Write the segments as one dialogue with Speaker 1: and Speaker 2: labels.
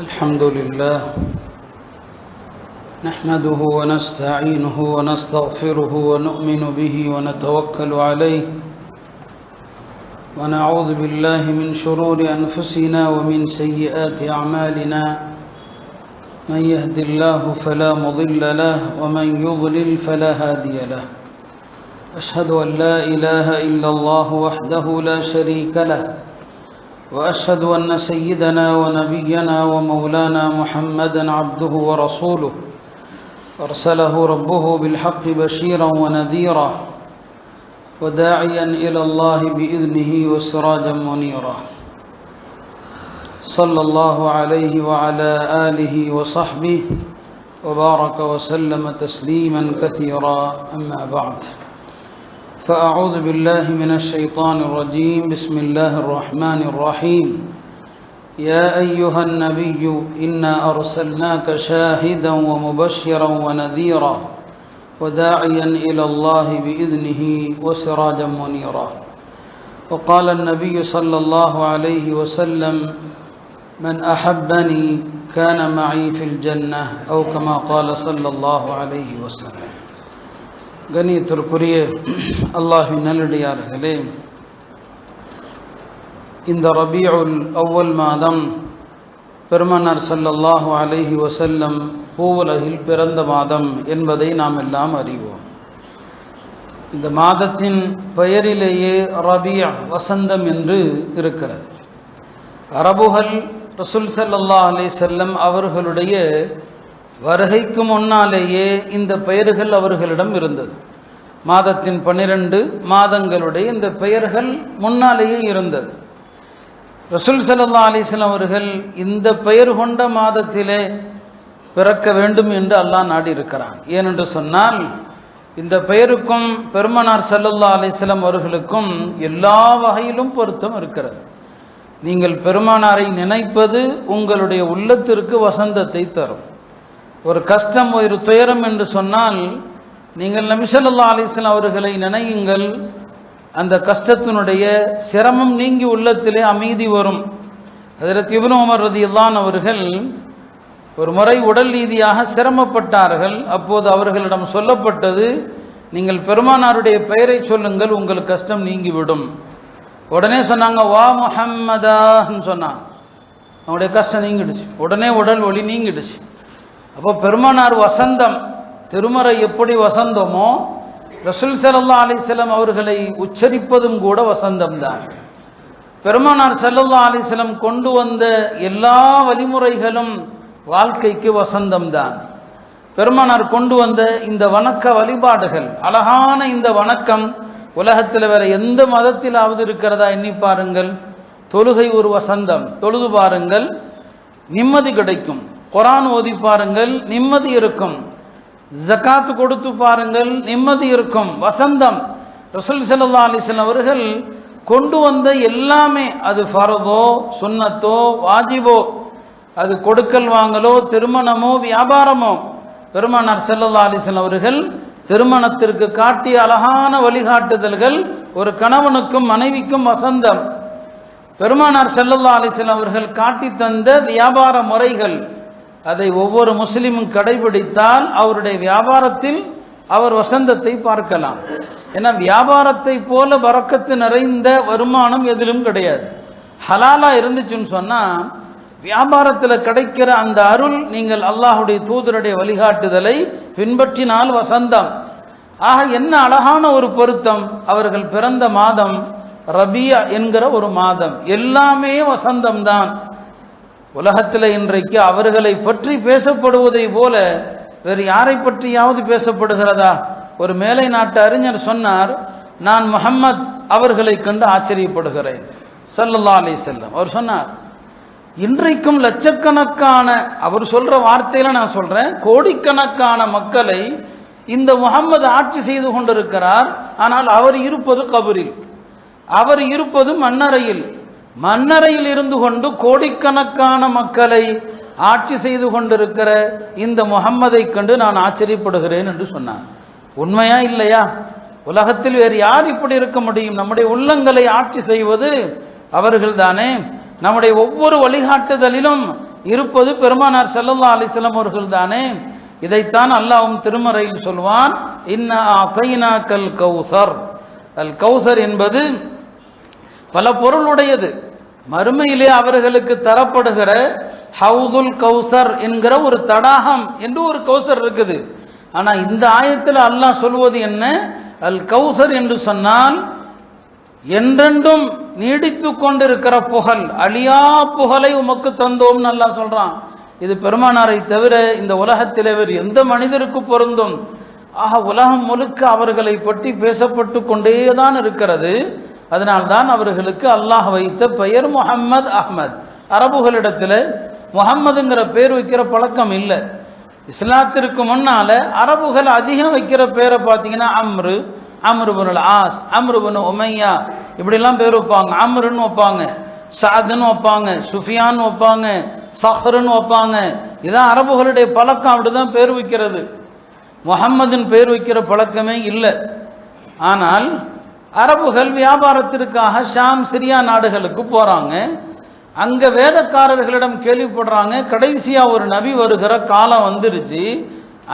Speaker 1: الحمد لله نحمده ونستعينه ونستغفره ونؤمن به ونتوكل عليه ونعوذ بالله من شرور أنفسنا ومن سيئات أعمالنا من يهد الله فلا مضل له ومن يضلل فلا هادي له أشهد أن لا إله إلا الله وحده لا شريك له وأشهد أن سيدنا ونبينا ومولانا محمدا عبده ورسوله أرسله ربه بالحق بشيرا ونذيرا وداعيا إلى الله بإذنه وسراجا منيرا صلى الله عليه وعلى آله وصحبه وبارك وسلم تسليما كثيرا أما بعد فأعوذ بالله من الشيطان الرجيم بسم الله الرحمن الرحيم يا أيها النبي إنا أرسلناك شاهدا ومبشرا ونذيرا وداعيا إلى الله بإذنه وسراجا منيرا وقال النبي صلى الله عليه وسلم من أحبني كان معي في الجنة أو كما قال صلى الله عليه وسلم. கண்ணியத்திற்குரிய அல்லாஹ்வின் நல்லடியார்களே, இந்த ரபீஉல் அவ்வல் மாதம் பெருமானார் ஸல்லல்லாஹு அலைஹி வஸல்லம் பூவுலகில் பிறந்த மாதம் என்பதை நாம் எல்லாம் அறிவோம். இந்த மாதத்தின் பெயரிலேயே ரபீ' வசந்தம் என்று இருக்கிறது. அரபுகள் ரசூல் ஸல்லல்லாஹு அலைஹி வஸல்லம் அவர்களுடைய வருகைக்கு முன்னாலேயே இந்த பெயர்கள் அவர்களிடம் இருந்தது. மாதத்தின் 12 மாதங்களுடைய இந்த பெயர்கள் முன்னாலேயே இருந்தது. ரசூல் ஸல்லல்லாஹு அலைஹி வஸல்லம் அவர்கள் இந்த பெயர் கொண்ட மாதத்திலே பிறக்க வேண்டும் என்று அல்லாஹ் நாடி இருக்கிறான். ஏனென்று சொன்னால் இந்த பெயருக்கும் பெருமானார் ஸல்லல்லாஹு அலைஹி வஸல்லம் அவர்களுக்கும் எல்லா வகையிலும் பொருத்தம் இருக்கிறது. நீங்கள் பெருமானாரை நினைப்பது உங்களுடைய உள்ளத்திற்கு வசந்தத்தை தரும். ஒரு கஷ்டம், ஒரு துயரம் என்று சொன்னால் நீங்கள் நபி ஸல்லல்லாஹு அலைஹி வஸல்லம் அவர்களை நினையுங்கள். அந்த கஷ்டத்தினுடைய சிரமம் நீங்கி உள்ளத்திலே அமைதி வரும். ஹஜ்ரத் இப்னு உமர் ரலியல்லாஹு அன்ஹு அவர்கள் ஒரு முறை உடல் ரீதியாக சிரமப்பட்டார்கள். அப்போது அவர்களிடம் சொல்லப்பட்டது, நீங்கள் பெருமானாருடைய பெயரை சொல்லுங்கள், உங்கள் கஷ்டம் நீங்கிவிடும். உடனே சொன்னாங்க, வா முஹம்மதான்னு சொன்னாங்க. அவங்களுடைய கஷ்டம் நீங்கிடுச்சு. உடனே உடல் ஒளி நீங்கிடுச்சு. அப்போ பெருமானார் வசந்தம், திருமறை எப்படி வசந்தமோ ரசூல் ஸல்லல்லாஹு அலைஹி வஸல்லம் அவர்களை உச்சரிப்பதும் கூட வசந்தம்தான். பெருமானார் ஸல்லல்லாஹு அலைஹி வஸல்லம் கொண்டு வந்த எல்லா வழிமுறைகளும் வாழ்க்கைக்கு வசந்தம்தான். பெருமானார் கொண்டு வந்த இந்த வணக்க வழிபாடுகள், அழகான இந்த வணக்கம் உலகத்தில் வேற எந்த மதத்திலாவது இருக்கிறதா எண்ணி பாருங்கள். தொழுகை ஒரு வசந்தம், தொழுது பாருங்கள், நிம்மதி கிடைக்கும். குர்ஆன் ஓதி பாருங்கள், நிம்மதி இருக்கும். ஜகாத் கொடுத்து பாருங்கள், நிம்மதி இருக்கும். வசந்தம். ரசூல் ஸல்லல்லாஹு அலைஹி வஸல்லம் அவர்கள் கொண்டு வந்த எல்லாமே, அது ஃபர்தோ சுன்னத்தோ வாஜிபோ, அது கொடுக்கல் வாங்கலோ திருமணமோ வியாபாரமோ, பெருமானார் ஸல்லல்லாஹு அலைஹி வஸல்லம் அவர்கள் திருமணத்திற்கு காட்டிய அழகான வழிகாட்டுதல்கள் ஒரு கணவனுக்கும் மனைவிக்கும் வசந்தம். பெருமானார் ஸல்லல்லாஹு அலைஹி வஸல்லம் அவர்கள் காட்டி தந்த வியாபார முறைகள், அதை ஒவ்வொரு முஸ்லிமும் கடைபிடித்தால் அவருடைய வியாபாரத்தில் அவர் வசந்தத்தை பார்க்கலாம். ஏன்னா வியாபாரத்தை போல பரக்கத்து நிறைந்த வருமானம் எதிலும் கிடையாது. ஹலாலா இருந்துச்சுன்னு சொன்னா வியாபாரத்தில் கிடைக்கிற அந்த அருள், நீங்கள் அல்லாஹுடைய தூதருடைய வழிகாட்டுதலை பின்பற்றினால் வசந்தம். ஆக என்ன அழகான ஒரு பொருத்தம். அவர்கள் பிறந்த மாதம் ரபியா என்கிற ஒரு மாதம். எல்லாமே வசந்தம்தான். உலகத்தில் இன்றைக்கு அவர்களை பற்றி பேசப்படுவதை போல வேறு யாரை பற்றியாவது பேசப்படுகிறதா? ஒரு மேலை நாட்டு அறிஞர் சொன்னார், நான் முஹம்மத் அவர்களை கண்டு ஆச்சரியப்படுகிறேன் ஸல்லல்லாஹு அலைஹி வஸல்லம். அவர் சொன்னார், இன்றைக்கும் லட்சக்கணக்கான, அவர் சொல்ற வார்த்தையில நான் சொல்றேன், கோடிக்கணக்கான மக்களை இந்த முஹம்மது ஆட்சி செய்து கொண்டிருக்கிறார். ஆனால் அவர் இருப்பது கபரில், அவர் இருப்பது மண்ணறையில். மண்ணறையில் இருந்து கொண்டு கோடிக்கணக்கான மக்களை ஆட்சி செய்து கொண்டிருக்கிற இந்த முஹம்மதை கண்டு நான் ஆச்சரியப்படுகிறேன் என்று சொன்னார். உண்மையா இல்லையா? உலகத்தில் வேறு யார் இப்படி இருக்க முடியும்? நம்முடைய உள்ளங்களை ஆட்சி செய்வது அவர்கள் தானே. நம்முடைய ஒவ்வொரு வழிகாட்டுதலிலும் இருப்பது பெருமானார் ஸல்லல்லாஹு அலைஹி வஸல்லம் அவர்கள் தானே. இதைத்தான் அல்லாஹ்வும் திருமறையில் சொல்வான், இன்னா அதைனாக்கல் கௌசர். அல் கௌசர் என்பது பல பொருளுடையது. மறுமையிலே அவர்களுக்கு தரப்படுகிற ஹவுதுல் கௌசர் என்கிற ஒரு தடாகம் என்று ஒரு கௌசர் இருக்குது. ஆனா இந்த ஆயத்தில் அல்லாஹ் சொல்வது என்ன? அல் கௌசர் என்று சொன்னால் என்றென்றும் நீடித்து கொண்டிருக்கிற புகழ், அழியா புகழை உமக்கு தந்தோம் அல்லாஹ் சொல்றான். இது பெருமானாரை தவிர இந்த உலகத்திலே வேறு எந்த மனிதருக்கு பொருந்தும்? ஆக உலகம் முழுக்க அவர்களை பற்றி பேசப்பட்டு கொண்டேதான் இருக்கிறது. அதனால்தான் அவர்களுக்கு அல்லாஹ் வைத்த பெயர் முஹம்மது அஹ்மத். அரபுகளிடத்தில் முஹம்மதுங்கிற பேர் வைக்கிற பழக்கம் இல்லை. இஸ்லாத்திற்கு முன்னால அரபுகள் அதிகம் வைக்கிற பேரை பார்த்தீங்கன்னா அம்ரு, அம்ருபுல் ஆஸ், அம்ருபுன் உமையா, இப்படிலாம் பேர் வைப்பாங்க. அம்ருன்னு வைப்பாங்க, சாதுன்னு வைப்பாங்க, சுஃபியான்னு வைப்பாங்க, சஹ்ருன்னு வைப்பாங்க. இதான் அரபுகளுடைய பழக்கம். அப்படிதான் பேர் வைக்கிறது. முஹம்மதின் பேர் வைக்கிற பழக்கமே இல்லை. ஆனால் அரபுகள் வியாபாரத்திற்காக ஷாம், சிரியா நாடுகளுக்கு போறாங்க. அங்க வேதக்காரர்களிடம் கேள்விப்படுறாங்க, கடைசியா ஒரு நபி வருகிற காலம் வந்துருச்சு,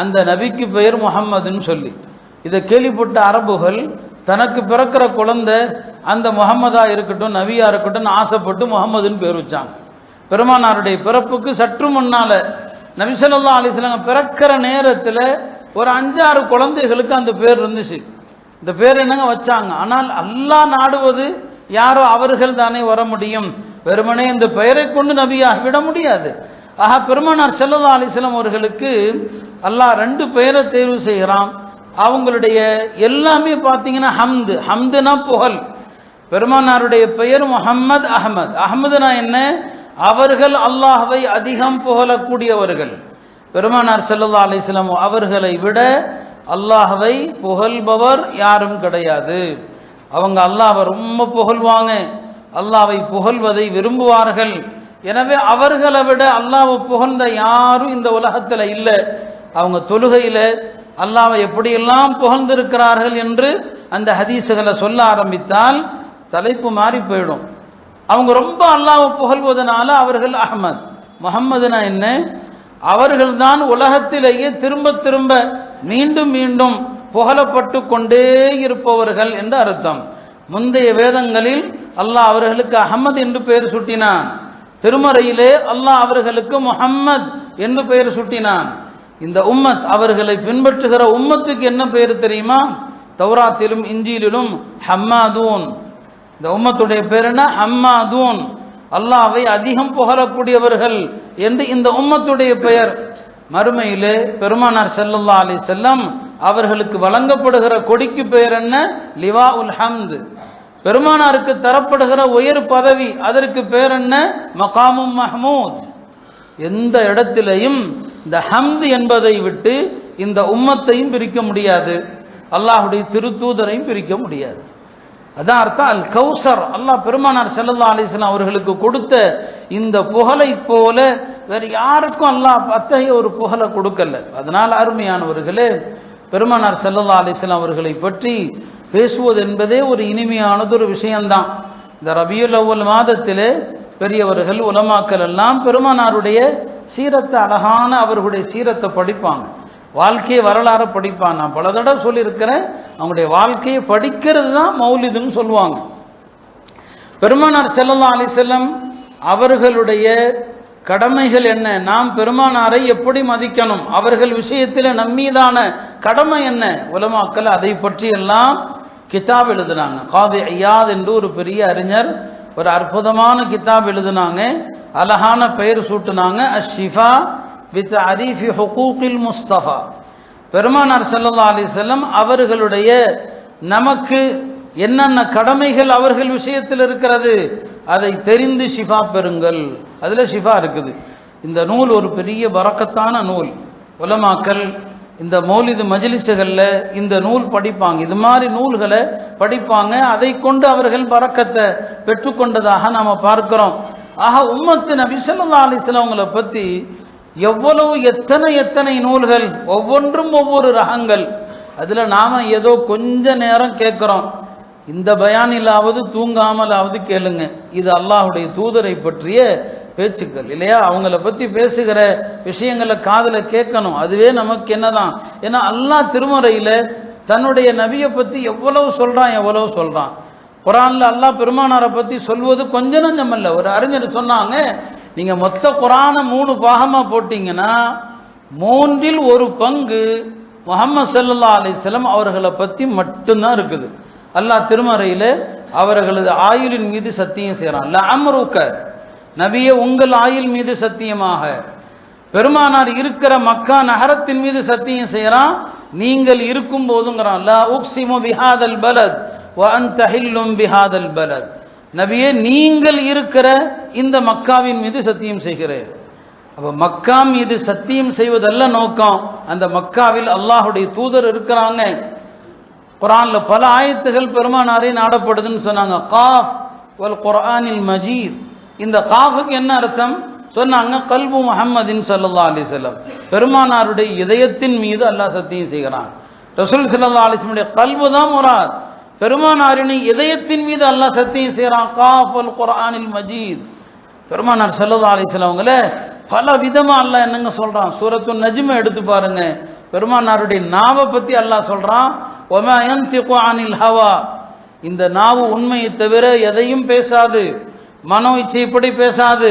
Speaker 1: அந்த நபிக்கு பெயர் முஹம்மதுன்னு சொல்லி. இதை கேள்விப்பட்ட அரபுகள் தனக்கு பிறக்கிற குழந்தை அந்த முஹம்மதா இருக்கட்டும், நபியா இருக்கட்டும் ஆசைப்பட்டு முஹம்மதுன்னு பேர் வச்சாங்க. பெருமானாருடைய பிறப்புக்கு சற்று முன்னால நபி ஸல்லல்லாஹு அலைஹி வஸல்லம் பிறக்கிற நேரத்தில் ஒரு 5-6 குழந்தைகளுக்கு அந்த பேர் இருந்துச்சு. இந்த பேர் என்னங்க வச்சாங்க. ஆனால் அல்லாஹ் நாடுவது யாரோ அவர்கள் தானே வர முடியும். வெறுமனே இந்த பெயரை கொண்டு நபியாக விட முடியாது. ஆக பெருமானார் ஸல்லல்லாஹு அலைஹி வஸல்லம் அவர்களுக்கு அல்லாஹ் 2 பெயரை தேர்வு செய்கிறான். அவங்களுடைய எல்லாமே பார்த்தீங்கன்னா ஹம்து. ஹம்துனா புகழ். பெருமானாருடைய பெயர் முஹம்மது அஹ்மத். அஹ்மதுனா என்ன? அவர்கள் அல்லாஹ்வை அதிகம் புகழக்கூடியவர்கள். பெருமானார் ஸல்லல்லாஹு அலைஹி வஸல்லம் அவர்களை விட அல்லாஹ்வை புகழ்பவர் யாரும் கிடையாது. அவங்க அல்லாஹ்வை ரொம்ப புகழ்வாங்க, அல்லாஹ்வை புகழ்வதை விரும்புவார்கள். எனவே அவர்களை விட அல்லாஹ்வை புகழ்ந்த யாரும் இந்த உலகத்தில் இல்லை. அவங்க தொழுகையில அல்லாஹ்வை எப்படியெல்லாம் புகழ்ந்திருக்கிறார்கள் என்று அந்த ஹதீஸுகளை சொல்ல ஆரம்பித்தால் தலைப்பு மாறி போயிடும். அவங்க ரொம்ப அல்லாஹ்வை புகழ்வதனால அவர்கள் அஹ்மத். முஹம்மதுனா என்ன? அவர்கள்தான் உலகத்திலேயே திரும்ப திரும்ப மீண்டும் மீண்டும் புகழப்பட்டு கொண்டே இருப்பவர்கள் என்று அர்த்தம். முந்தைய வேதங்களில் அல்லாஹ் அவர்களுக்கு அஹ்மத் என்று பெயர் சூட்டினான். திருமறையிலே அல்லாஹ் அவர்களுக்கு முஹம்மத் என்று பெயர் சூட்டினான். இந்த உம்மத், அவர்களை பின்பற்றுகிற உம்மத்துக்கு என்ன பெயர் தெரியுமா? தௌராத்திலும் இஞ்சிலும் ஹம்மாதூன். இந்த உம்மத்துடைய பேர் என்ன? ஹம்மாதூன். அல்லாஹ்வை அதிகம் புகழக்கூடியவர்கள் என்று இந்த உம்மத்துடைய பெயர். மறுமையிலே பெருமானார் ஸல்லல்லாஹு அலைஹி வஸல்லம் அவர்களுக்கு வழங்கப்படுகிற கொடிக்கு பெயர் என்ன? லிவா உல் ஹம்து. பெருமானாருக்கு தரப்படுகிற உயர் பதவி, அதற்கு பெயர் என்ன? மகாமும் மஹ்மூத். எந்த இடத்திலையும் இந்த ஹம்து என்பதை விட்டு இந்த உம்மத்தையும் பிரிக்க முடியாது, அல்லாஹ்வுடைய திருத்தூதரையும் பிரிக்க முடியாது. அதான் அர்த்தம் அல் கௌசர். அல்லாஹ் பெருமானார் ஸல்லல்லாஹு அலைஹி வஸல்லம் அவர்களுக்கு கொடுத்த இந்த புகழை போல வேறு யாருக்கும் அல்லாஹ் அத்தகைய ஒரு புகழை கொடுக்கல. அதனால் அருமையானவர்களே, பெருமானார் ஸல்லல்லாஹு அலைஹி வஸல்லம் அவர்களை பற்றி பேசுவது என்பதே ஒரு இனிமையானதொரு விஷயம்தான். இந்த ரபியுல் அவ்வல் மாதத்திலே பெரியவர்கள் உலமாக்கள் எல்லாம் பெருமானாருடைய சீரத்தை, அழகான அவர்களுடைய சீரத்தை படிப்பாங்க, வாழ்க்கையை வரலாறு படிப்பாங்க. நான் பல தடவை சொல்லியிருக்கிறேன், அவங்களுடைய வாழ்க்கையை படிக்கிறது தான் மௌலிதுன்னு சொல்லுவாங்க. பெருமானார் ஸல்லல்லாஹு அலைஹி வஸல்லம் அவர்களுடைய கடமைகள் என்ன, நாம் பெருமானாரை எப்படி மதிக்கணும், அவர்கள் விஷயத்தில் நம்மீதான கடமை என்ன, உலமாக்கள் அதை பற்றி எல்லாம் கிதாப் எழுதுனாங்க. காதி ஐயாத் என்று ஒரு பெரிய அறிஞர் ஒரு அற்புதமான கிதாப் எழுதுனாங்க, அழகான பெயர் சூட்டுனாங்க, அஷ்ஷிஃபா வித் அரீஃபி ஹுகூகில் முஸ்தஃபா. பெருமானார் ஸல்லல்லாஹு அலைஹி வஸல்லம் அவர்களுடைய நமக்கு என்னென்ன கடமைகள் அவர்கள் விஷயத்தில் இருக்கிறது அதை தெரிந்து ஷிஃபா பெறுங்கள். அதில் ஷிஃபா இருக்குது. இந்த நூல் ஒரு பெரிய பரக்கத்தான நூல். உலமாக்கள் இந்த மௌலிது மஜ்லிஸுகளில் இந்த நூல் படிப்பாங்க, இது மாதிரி நூல்களை படிப்பாங்க. அதை கொண்டு அவர்கள் பரக்கத்தை பெற்றுக்கொண்டதாக நாம் பார்க்கிறோம். ஆக உம்மத்து நபி ஸல்லல்லாஹு அலைஹி வஸல்லம் அவங்களை பற்றி எவ்வளவு எத்தனை நூல்கள், ஒவ்வொன்றும் ஒவ்வொரு ரகங்கள். அதில் நாம் ஏதோ கொஞ்ச நேரம் கேட்குறோம், இந்த பயானிலாவது தூங்காமலாவது கேளுங்க. இது அல்லாஹ்வுடைய தூதரை பற்றிய பேச்சுக்கள் இல்லையா? அவங்கள பற்றி பேசுகிற விஷயங்களை காதில் கேட்கணும். அதுவே நமக்கு என்னதான். ஏன்னா அல்லாஹ் திருமறையில் தன்னுடைய நபியை பற்றி எவ்வளவு சொல்கிறான். குரானில் அல்லாஹ் பெருமானாரை பற்றி சொல்வது கொஞ்சம் நஞ்சம் இல்லை. ஒரு அறிஞர் சொன்னாங்க, நீங்கள் மொத்த குரானை 3 பாகமாக போட்டிங்கன்னா 3இல் 1 பங்கு முஹம்மது ஸல்லல்லாஹு அலைஹி வஸல்லம் அவர்களை பற்றி மட்டும்தான் இருக்குது. அல்லாஹ் திருமறையில் அவர்களது ஆயுளின் மீது சத்தியம் செய்கிறான். லஅம்ருக, நபியே உங்கள் ஆயுள் மீது சத்தியமாக. பெருமானார் இருக்கிற மக்கா நகரத்தின் மீது சத்தியம் செய்கிறான், நீங்கள் இருக்கும் போதுங்கிறான். லா உக்ஸிமு பிஹாதல் பலத் வ அன்த ஹில்லும் பிஹாதல் பலத், நபியே நீங்கள் இருக்கிற இந்த மக்காவின் மீது சத்தியம் செய்கிறேன். அப்ப மக்கா மீது சத்தியம் செய்வதல்ல நோக்கம், அந்த மக்காவில் அல்லாஹுடைய தூதர் இருக்கிறாங்க. குரான்ல பல ஆயத்துகள் பெருமானாரை நாடப்படுதுன்னு சொன்னாங்க. காஃப் வல் குர்ஆனில் மஜீத், இந்த காஃபுக்கு என்ன அர்த்தம் சொன்னாங்க? கல்பு முஹம்மதின் ஸல்லல்லாஹு அலைஹி வஸல்லம், பெருமானாருடைய இதயத்தின் மீது அல்லாஹ் சத்தியம் செய்கிறான். ரசூல் ஸல்லல்லாஹு அலைஹி வஸல்லம் கல்பு தான் முராத், பெருமானாரின் இதயத்தின் மீது அல்லாஹ் சத்தியம் செய்கிறான். காஃப் வல் குர்ஆனில் மஜீத், பெருமானார் ஸல்லல்லாஹு அலைஹி வஸல்லம் அவங்கள பல விதமா அல்லாஹ் என்னங்க சொல்றான். சூரத்துன் நஜ்ம் எடுத்து பாருங்க, பெருமானாருடைய நாவை பத்தி அல்லாஹ் சொல்றான். வமா யன்திகு அனில் ஹவா, இந்த நாவு உண்மையை தவிர எதையும் பேசாது, மனோ இச்சைப்படி பேசாது,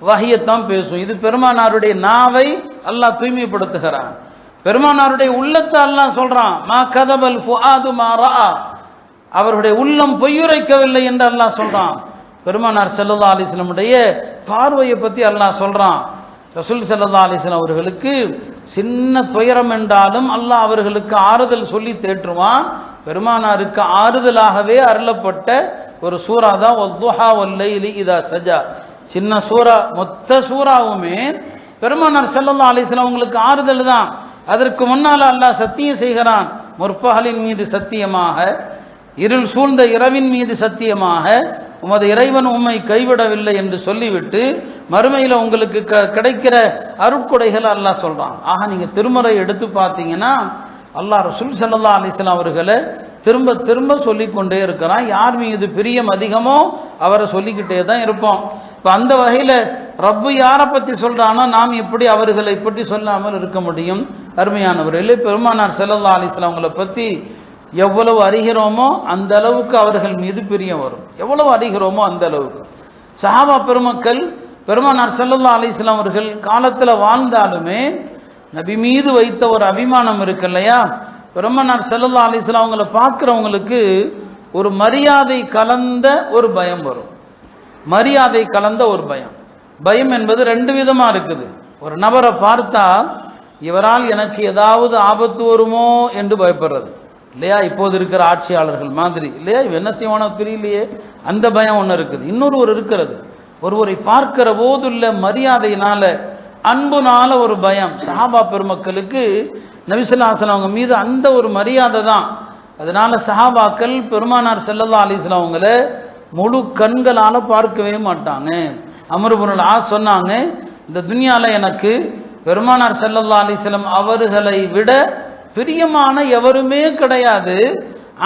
Speaker 1: வஹியத்தான் பேசும். இது பெருமானாருடைய நாவை அல்லாஹ் தூய்மைப்படுத்துகிறான். பெருமானாருடைய உள்ளத்தை அல்லாஹ் சொல்றான். மா கதபல் ஃபுஆது மா ரஆ, அவருடைய உள்ளம் பொய்யுரைக்கவில்லை என்று அல்லாஹ் சொல்றான். பெருமானார் ஸல்லல்லாஹு அலைஹி வஸல்லம் உடைய பார்வையை பற்றி அல்லாஹ் சொல்றான். ரசூல் ஸல்லல்லாஹு அலைஹி வஸல்லம் அவர்களுக்கு சின்ன துயரம் என்றாலும் அல்லாஹ் அவர்களுக்கு ஆறுதல் சொல்லி தேற்றுவான். பெருமானாருக்கு ஆறுதலாகவே அருளப்பட்ட ஒரு சூரா தான் வத்துஹா வல்லைலி இதா சஜா. சின்ன சூரா, மொத்த சூறாவுமே பெருமானார் ஸல்லல்லாஹு அலைஹி வஸல்லம் அவங்களுக்கு ஆறுதல் தான். அதற்கு முன்னால் அல்லாஹ் சத்தியம் செய்கிறான். முற்பகலின் மீது சத்தியமாக, இருள் சூழ்ந்த இரவின் மீது சத்தியமாக, உமது இறைவன் உம்மை கைவிடவில்லை என்று சொல்லிவிட்டு மறுமையில் உங்களுக்கு கிடைக்கிற அருட்கொடைகள் அல்லாஹ் சொல்றான். ஆக நீங்க திருமறை எடுத்து பார்த்தீங்கன்னா அல்லாஹ் ரசூல் ஸல்லல்லாஹு அலைஹி வஸல்லம் அவர்களை திரும்ப திரும்ப சொல்லிக்கொண்டே இருக்கிறான். யார் மீது பிரியம் அதிகமோ அவரை சொல்லிக்கிட்டே தான் இருப்போம். இப்போ அந்த வகையில் ரப்பு யாரை பற்றி சொல்றானோ நாம் எப்படி அவர்களை பற்றி சொல்லாமல் இருக்க முடியும்? அருமையானவர்களே, பெருமானார் ஸல்லல்லாஹு அலைஹி வஸல்லம் அவங்களை பற்றி எவ்வளவு அறிகிறோமோ அந்த அளவுக்கு அவர்கள் மீது பிரியம் வரும். எவ்வளவு அறிகிறோமோ அந்த அளவுக்கு. சஹாபா பெருமக்கள் பெருமானார் ஸல்லல்லாஹு அலைஹி வஸல்லம் அவர்கள் காலத்தில் வாழ்ந்தாலுமே நபி மீது வைத்த ஒரு அபிமானம் இருக்கு இல்லையா? பெருமானார் ஸல்லல்லாஹு அலைஹி வஸல்லம் அவங்கள பார்க்குறவங்களுக்கு ஒரு மரியாதை கலந்த ஒரு பயம் வரும். மரியாதை கலந்த ஒரு பயம். பயம் என்பது 2 விதமா இருக்குது. ஒரு நபரை பார்த்தா இவரால் எனக்கு ஏதாவது ஆபத்து வருமோ என்று பயப்படுறது இல்லையா? இப்போது இருக்கிற ஆட்சியாளர்கள் மாதிரி இல்லையா? இவ என்ன செய்வானோ தெரியலையே, அந்த பயம் ஒன்று இருக்குது. இன்னொரு இருக்கிறது, ஒருவரை பார்க்கிற போதுள்ள மரியாதையினால, அன்புனால ஒரு பயம். சஹாபா பெருமக்களுக்கு நபி ஸல்லல்லாஹு அலைஹி வஸல்லம் அவங்க மீது அந்த ஒரு மரியாதை தான். அதனால சஹாபாக்கள் பெருமானார் ஸல்லல்லாஹு அலைஹி வஸல்லம் அவங்கள முழு கண்களால பார்க்கவே மாட்டாங்க. அம்ர் இப்னுல் ஆஸ் சொன்னாங்க, இந்த துன்யால எனக்கு பெருமானார் ஸல்லல்லாஹு அலைஹி வஸல்லம் அவர்களை விட பிரியமான எவருமே கிடையாது.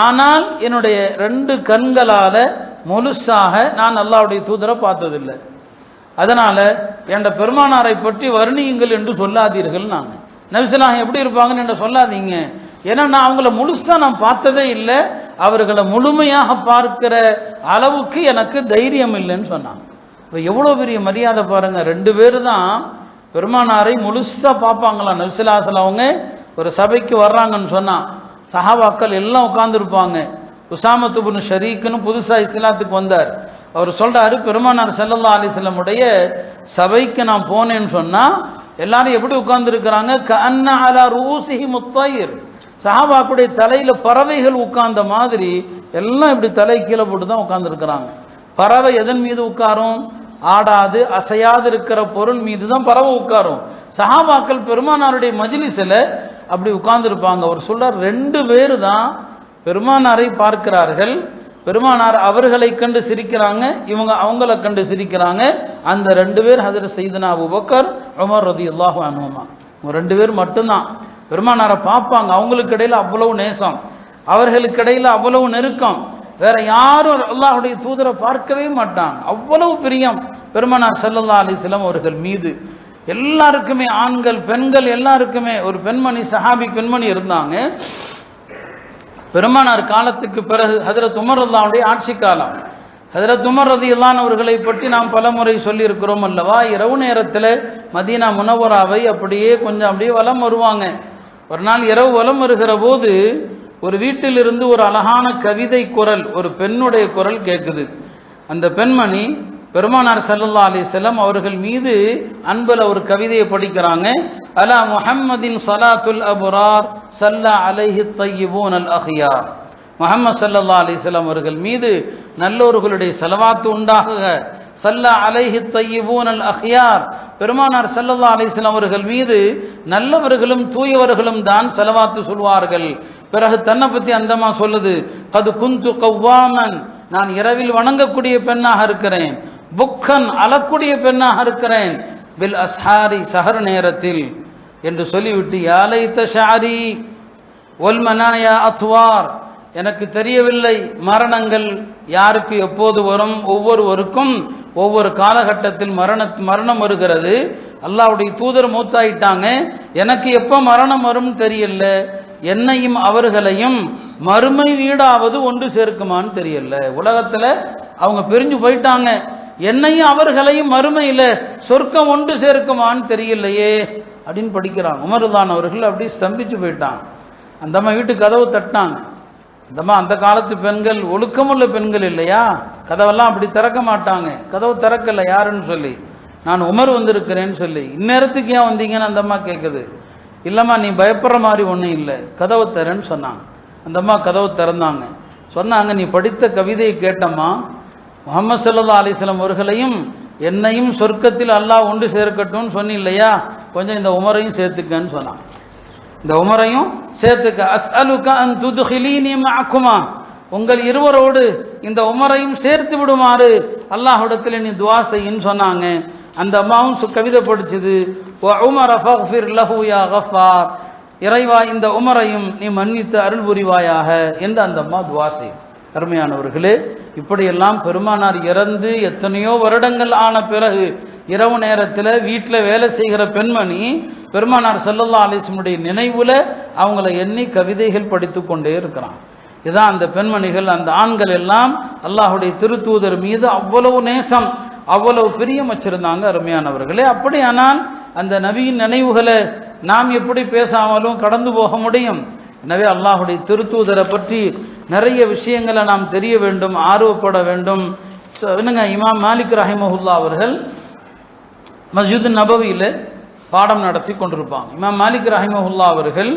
Speaker 1: ஆனால் என்னுடைய 2 கண்களால முழுசாக நான் அல்லாஹ்வுடைய தூதரை பார்த்ததில்லை. அதனால என்ற பெருமானாரை பற்றி வர்ணியுங்கள் என்று சொல்லாதீர்கள். நாங்கள் நபி ஸல்லல்லாஹு அலைஹி வஸல்லம் எப்படி இருப்பாங்கன்னு என்று சொல்லாதீங்க. ஏன்னா நான் அவங்கள முழுசா நான் பார்த்ததே இல்லை, அவர்களை முழுமையாக பார்க்கிற அளவுக்கு எனக்கு தைரியம் இல்லைன்னு சொன்னாங்க. இப்போ எவ்வளோ பெரிய மரியாதை பாருங்க. 2 பேர் தான் பெருமானாரை முழுசா பார்ப்பாங்களாம். நபி ஸல்லல்லாஹு அலைஹி வஸல்லம் அவங்க ஒரு சபைக்கு வர்றாங்கன்னு சொன்னா சஹாபாக்கள் எல்லாம் உட்கார்ந்துருப்பாங்க. உசாமத்து இப்னு ஷரீக்னு புதுசா இஸ்லாத்துக்கு வந்தார். அவர் சொல்றாரு, பெருமானார் ஸல்லல்லாஹு அலைஹி வஸல்லம் உடைய சபைக்கு நான் போனேன்னு சொன்னா எல்லாரும் எப்படி உட்கார்ந்துருக்கிறாங்க? கஅன்ன அலா ரூஸிஹிம் அத்-தய்ர், சஹாபாக்குடைய தலையில பறவைகள் உட்கார்ந்த மாதிரி எல்லாம் இப்படி தலை கீழே போட்டு தான் உட்கார்ந்துருக்கிறாங்க. பறவை எதன் மீது உட்காரும்? ஆடாது அசையாது இருக்கிற பொருள் மீது தான் பறவை உட்காரும். சஹாபாக்கள் பெருமானாருடைய மஜ்லிஸில் அப்படி உட்கார்ந்துருப்பாங்க. அவர் சொல்றார், 2 பேர் தான் பெருமானாரை பார்க்கிறார்கள். பெருமானார் அவர்களை கண்டு சிரிக்கிறாங்க, இவங்க அவங்கள கண்டு சிரிக்கிறாங்க. அந்த 2 பேர் ஹஜ்ரத் சையதுனா அபூபக்கர், உமர் ரலியல்லாஹு அன்ஹுமா. 2 பேர் மட்டும்தான் பெருமானாரை பார்ப்பாங்க. அவங்களுக்கு இடையில அவ்வளவு நேசம், அவர்களுக்கு இடையில அவ்வளவு நெருக்கம். வேற யாரும் அல்லாஹ்வுடைய தூதரை பார்க்கவே மாட்டாங்க. அவ்வளவு பிரியம் பெருமானார் ஸல்லல்லாஹு அலைஹி வஸல்லம் அவர்கள் மீது. எல்லாருக்குமே, ஆண்கள் பெண்கள் எல்லாருக்குமே. ஒரு பெண்மணி, சஹாபி பெண்மணி இருந்தாங்க. பெருமானார் காலத்துக்கு பிறகு ஹஜ்ரத் உமர் ரலியல்லாஹு அன்ஹுடைய ஆட்சி காலம். ஹஜ்ரத் உமர் ரலியல்லாஹு அன்ஹு அவர்களை பற்றி நாம் பலமுறை சொல்லி இருக்கிறோம் அல்லவா. இரவு நேரத்தில் மதீனா முனவராவை அப்படியே கொஞ்சம் அப்படியே வலம் வருவாங்க. ஒரு நாள் இரவு வலம் வருகிற போது ஒரு வீட்டிலிருந்து ஒரு அழகான கவிதை குரல், ஒரு பெண்ணுடைய குரல் கேட்குது. அந்த பெண்மணி பெருமானார் ஸல்லல்லாஹு அலைஹி வஸல்லம் அவர்கள் மீது அன்புல ஒரு கவிதையை படிக்கிறாங்க. அலா முஹம்மதின் ஸலாத்துல் அப்ரார் ஸல்லா அலைஹி த்தய்யிபூனல் அஹ்யார். முஹம்மது ஸல்லல்லாஹு அலைஹி வஸல்லம் அவர்கள் மீது நல்லோர்களுடைய ஸலவாத்து உண்டாகுக. ஸல்லா அலைஹி த்தய்யிபூனல் அஹ்யார். பெருமானார் ஸல்லல்லாஹு அலைஹி வஸல்லம் அவர்கள் மீது நல்லவர்களும் தூயவர்களும் தான் ஸலவாத்து சொல்வார்கள். பிறகு தன்னை பற்றி அந்தமா சொல்லுது, கது குந்து கவ்வாமன், நான் இரவில் வணங்கக்கூடிய பெண்ணாக இருக்கிறேன். புக்கன், அழக்கூடிய பெண்ணாக இருக்கிறேன். பில் அஸ்ஹாரி, சஹர் நேரத்தில் என்று சொல்லிவிட்டு, யாலைத்த ஷாரி ஒல் மனாயா அத்வார், எனக்கு தெரியவில்லை மரணங்கள் யாருக்கு எப்போது வரும். ஒவ்வொருவருக்கும் ஒவ்வொரு காலகட்டத்தில் மரணம் வருகிறது. அல்லாஹ்வுடைய தூதர் மூத்தாயிட்டாங்க, எனக்கு எப்போ மரணம் வரும் தெரியல. என்னையும் அவர்களையும் மறுமை வீடாவது ஒன்று சேர்க்குமான்னு தெரியல. உலகத்தில் அவங்க பிரிஞ்சு போயிட்டாங்க, என்னையும் அவர்களையும் மறுமையில் சொர்க்கம் ஒன்று சேர்க்குமான்னு தெரியலையே அப்படின்னு படிக்கிறாங்க. உமர்தான் அவர்கள் அப்படி ஸ்தம்பிச்சு போயிட்டாங்க. அந்தம்மா வீட்டு கதவு தட்டினாங்க. அந்தம்மா அந்த காலத்து பெண்கள் ஒழுக்கமுள்ள பெண்கள் இல்லையா, கதவெல்லாம் அப்படி திறக்க மாட்டாங்க. கதவு திறக்கல யாருன்னு சொல்லி, நான் உமர் வந்திருக்கிறேன்னு சொல்லி. இந்நேரத்துக்கு ஏன் வந்தீங்கன்னு அந்த அம்மா கேட்குது. இல்லைம்மா நீ பயப்படுற மாதிரி ஒன்றும் இல்லை, கதவை தரேன்னு சொன்னாங்க. அந்த அம்மா கதவு திறந்தாங்க. சொன்னாங்க, நீ படித்த கவிதையை கேட்டம்மா, முஹம்மது ஸல்லல்லாஹு அலைஹி வஸல்லம் அவர்களையும் என்னையும் சொர்க்கத்தில் அல்லாஹ் ஒன்று சேர்க்கட்டும்னு சொன்னி இல்லையா, கொஞ்சம் இந்த உமரையும் சேர்த்துக்கன்னு சொன்னான். இந்த உமரையும் சேர்த்துக்க. அஸ்அலுக அன் துத்கிலீனி மஅகுமா, உங்கள் இருவரோடு இந்த உமரையும் சேர்த்து விடுமாறு அல்லாஹ்விடத்தில் நீ துஆ செய்யின்னு சொன்னாங்க. அந்த அம்மாவும் கவிதை படிச்சது. உமர ஃபக்ஃபிர் லஹு யா கஃபார், இறைவா இந்த உமரையும் நீ மன்னித்து அருள் புரிவாயாக என்று அந்த அம்மா துஆ செய்யும். அருமையானவர்களே, இப்படியெல்லாம் பெருமானார் இறந்து எத்தனையோ வருடங்கள் ஆன பிறகு இரவு நேரத்தில் வீட்டில் வேலை செய்கிற பெண்மணி பெருமானார் ஸல்லல்லாஹு அலைஹி வஸல்லம் நினைவுல அவங்கள எண்ணி கவிதைகள் படித்து கொண்டே இருக்கிறான். இதான் அந்த பெண்மணிகள், அந்த ஆண்கள் எல்லாம் அல்லாஹுடைய திருத்தூதர் மீது அவ்வளவு நேசம், அவ்வளவு பிரியம் வச்சிருந்தாங்க. அருமையானவர்களே, அப்படியானால் அந்த நபியின் நினைவுகளை நாம் எப்படி பேசாமலும் கடந்து போக முடியும்? எனவே அல்லாஹுடைய திருத்தூதரை பற்றி நிறைய விஷயங்களை நாம் தெரிய வேண்டும், ஆர்வப்பட வேண்டும். என்னங்க, இமாம் மாலிக் ரஹிமஹுல்லா அவர்கள் மஸ்ஜித் நபவியில் பாடம் நடத்தி கொண்டிருப்பாங்க. இமாம் மாலிக் ரஹிமஹுல்லா அவர்கள்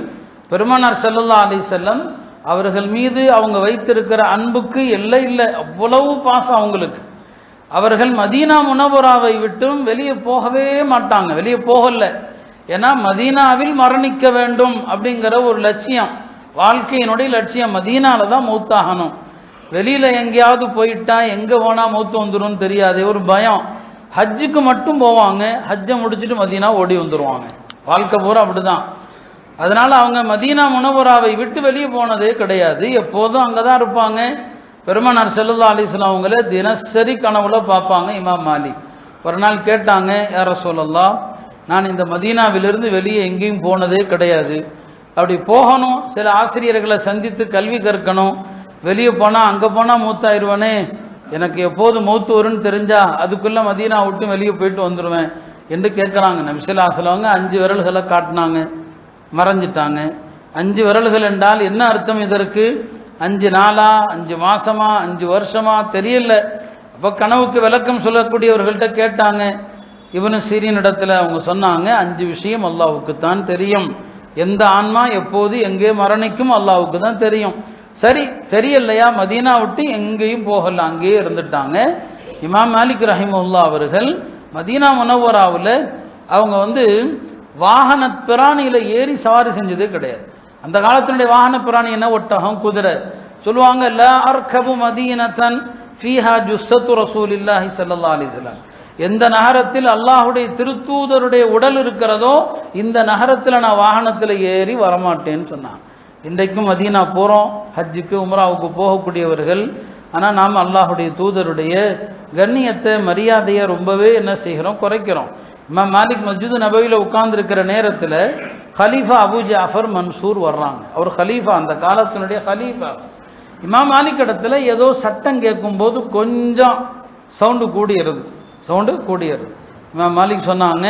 Speaker 1: பெருமானார் ஸல்லல்லாஹு அலைஹி வஸல்லம் அவர்கள் மீது அவங்க வைத்திருக்கிற அன்புக்கு எல்லை இல்லை, அவ்வளவு பாசம் அவங்களுக்கு. அவர்கள் மதீனா முனவராவை விட்டும் வெளியே போகவே மாட்டாங்க, வெளியே போகல. ஏன்னா மதீனாவில் மரணிக்க வேண்டும் அப்படிங்கிற ஒரு லட்சியம், வாழ்க்கையினுடைய லட்சியம். மதீனால தான் மௌத்தாகணும். வெளியில எங்கேயாவது போயிட்டா எங்க போனா மௌத்து வந்துடும் தெரியாது, ஒரு பயம். ஹஜ்ஜுக்கு மட்டும் போவாங்க, ஹஜ்ஜை முடிச்சுட்டு மதீனா ஓடி வந்துடுவாங்க. வாழ்க்கை பூரா அப்படிதான். அதனால அவங்க மதீனா முனவராவை விட்டு வெளியே போனதே கிடையாது, எப்போதும் அங்கதான் இருப்பாங்க. பெருமானார் ஸல்லல்லாஹு அலைஹி வஸல்லம் அவங்கள தினசரி கனவுல பார்ப்பாங்க. இமாம் மாலிக் ஒரு நாள் கேட்டாங்க, யா ரசூலல்லாஹ், நான் இந்த மதீனாவிலிருந்து வெளியே எங்கேயும் போனதே கிடையாது, அப்படி போகணும், சில ஆசிரியர்களை சந்தித்து கல்வி கற்கணும், வெளியே போனால் அங்கே போனால் மூத்தாயிருவனே, எனக்கு எப்போது மௌத்து வரும்னு தெரிஞ்சா அதுக்குள்ளே மதீனா விட்டு வெளியே போயிட்டு வந்துடுவேன் என்று கேட்குறாங்க. நபி ஸல்லல்லாஹு அலைஹி வஸல்லம் 5 விரல்களை காட்டினாங்க, மறைஞ்சிட்டாங்க. 5 விரல்கள் என்றால் என்ன அர்த்தம் இதற்கு? 5 நாளா, 5 மாசமா, 5 வருஷமா தெரியல. அப்போ கனவுக்கு விளக்கம் சொல்லக்கூடியவர்கள்ட்ட கேட்டாங்க. இப்னு சீரின் இடத்துல அவங்க சொன்னாங்க, 5 விஷயம் அல்லாஹ்வுக்கு தான் தெரியும், எந்த ஆன்மா எப்போது எங்கே மரணிக்கும் அல்லாஹ்வுக்கு தான் தெரியும். சரி, தெரியலையா, மதீனா விட்டு எங்கேயும் போகல, அங்கேயே இருந்துட்டாங்க. இமாம் மாலிக் ரஹிமஹுல்லா அவர்கள் மதீனா முனவராவில் அவங்க வாகன பிராணியில் ஏறி சவாரி செஞ்சதே கிடையாது. அந்த காலத்தினுடைய வாகன பிராணி என்ன? ஒட்டகம், குதிரை. சொல்லுவாங்க, லா அர்கபு மதீனத்தன் ஃபீஹா ஜுஸ்ஸத்து ரசூலில்லாஹி ஸல்லல்லாஹு அலைஹி வஸல்லம், எந்த நகரத்தில் அல்லாஹுடைய திருத்தூதருடைய உடல் இருக்கிறதோ இந்த நகரத்தில் நான் வாகனத்தில் ஏறி வரமாட்டேன்னு சொன்னாங்க. இன்றைக்கும் மதீனா போகிறோம், ஹஜ்ஜுக்கு உம்ராவுக்கு போகக்கூடியவர்கள் ஆனால் நாம் அல்லாஹுடைய தூதருடைய கண்ணியத்தை மரியாதையை ரொம்பவே என்ன செய்கிறோம், குறைக்கிறோம். இமாம் மாலிக் மஸ்ஜிது நபவியில் உட்கார்ந்துருக்கிற நேரத்தில் ஹலீஃபா அபு ஜாஃபர் மன்சூர் வர்றாங்க. அவர் ஹலீஃபா, அந்த காலத்தினுடைய ஹலீஃபா. இமாம் மாலிக் இடத்துல ஏதோ சட்டம் கேட்கும்போது கொஞ்சம் சவுண்டு கூடியது. இமாம் மாலிக் சொன்னாங்க,